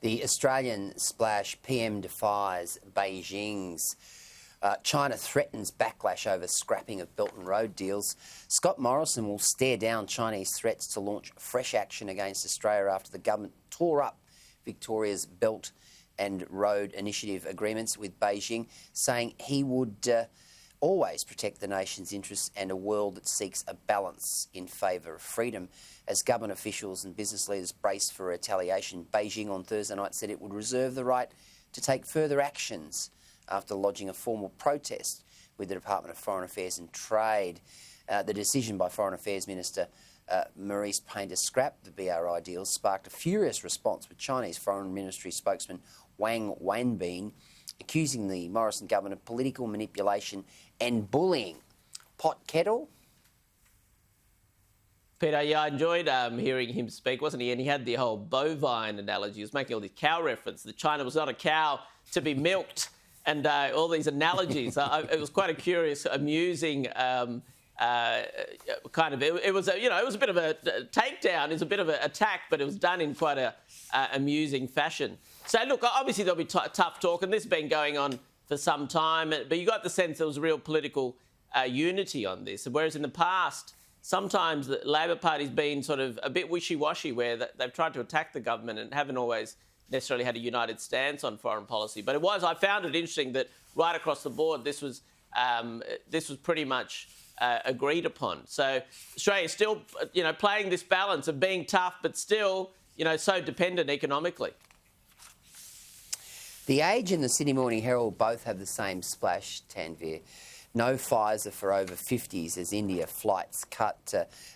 The Australian splash PM defies Beijing's. China threatens backlash over scrapping of Belt and Road deals. Scott Morrison will stare down Chinese threats to launch fresh action against Australia after the government tore up Victoria's Belt and Road Initiative agreements with Beijing, saying he would always protect the nation's interests and a world that seeks a balance in favour of freedom. As government officials and business leaders brace for retaliation, Beijing on Thursday night said it would reserve the right to take further actions after lodging a formal protest with the Department of Foreign Affairs and Trade. The decision by Foreign Affairs Minister Maurice Paine to scrap the BRI deal sparked a furious response, with Chinese Foreign Ministry spokesman Wang Wenbin accusing the Morrison government of political manipulation and bullying. Pot kettle? Peter, yeah, I enjoyed hearing him speak, wasn't he? And he had the whole bovine analogy. He was making all these cow reference, that China was not a cow to be milked, and all these analogies. It was quite a curious, amusing kind of. It was a bit of a takedown. It was a bit of an attack, but it was done in quite a amusing fashion. So look, obviously there'll be tough talk, and this has been going on for some time. But you got the sense there was real political unity on this, whereas in the past, sometimes the Labor Party's been sort of a bit wishy-washy, where they've tried to attack the government and haven't always necessarily had a united stance on foreign policy. But I found it interesting that right across the board, this was pretty much agreed upon. So Australia's still, playing this balance of being tough, but still, so dependent economically. The Age and the Sydney Morning Herald both have the same splash, Tanveer. No Pfizer for over 50s as India flights cut.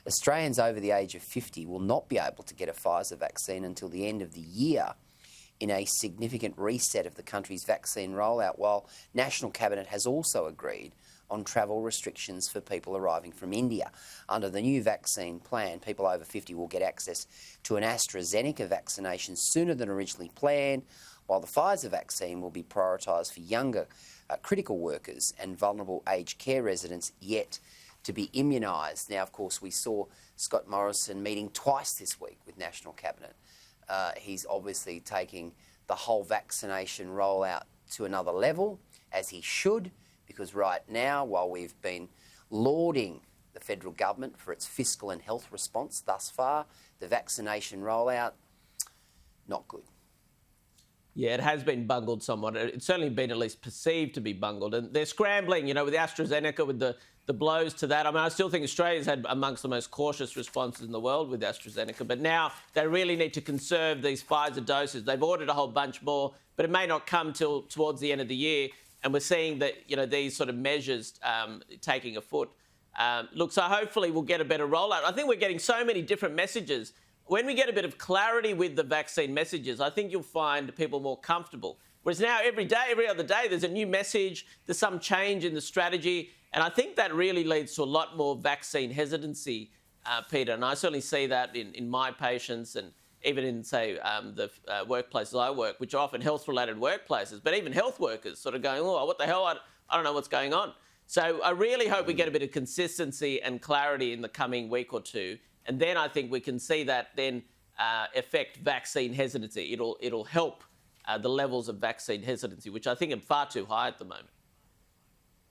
Australians over the age of 50 will not be able to get a Pfizer vaccine until the end of the year, in a significant reset of the country's vaccine rollout, while National Cabinet has also agreed on travel restrictions for people arriving from India. Under the new vaccine plan, people over 50 will get access to an AstraZeneca vaccination sooner than originally planned, while the Pfizer vaccine will be prioritised for younger critical workers and vulnerable aged care residents yet to be immunised. Now, of course, we saw Scott Morrison meeting twice this week with National Cabinet. He's obviously taking the whole vaccination rollout to another level, as he should, because right now, while we've been lauding the federal government for its fiscal and health response thus far, the vaccination rollout, not good. Yeah, it has been bungled somewhat. It's certainly been at least perceived to be bungled. And they're scrambling, with the AstraZeneca, with the blows to that. I mean, I still think Australia's had amongst the most cautious responses in the world with AstraZeneca. But now they really need to conserve these Pfizer doses. They've ordered a whole bunch more, but it may not come till towards the end of the year. And we're seeing that, these sort of measures taking a foot. So hopefully we'll get a better rollout. I think we're getting so many different messages. When we get a bit of clarity with the vaccine messages, I think you'll find people more comfortable. Whereas now every other day, there's a new message, there's some change in the strategy. And I think that really leads to a lot more vaccine hesitancy, Peter. And I certainly see that in my patients and even in, say, the workplaces I work, which are often health-related workplaces, but even health workers sort of going, oh, what the hell? I don't know what's going on. So I really hope we get a bit of consistency and clarity in the coming week or two. And then I think we can see that then affect vaccine hesitancy. It'll help the levels of vaccine hesitancy, which I think are far too high at the moment.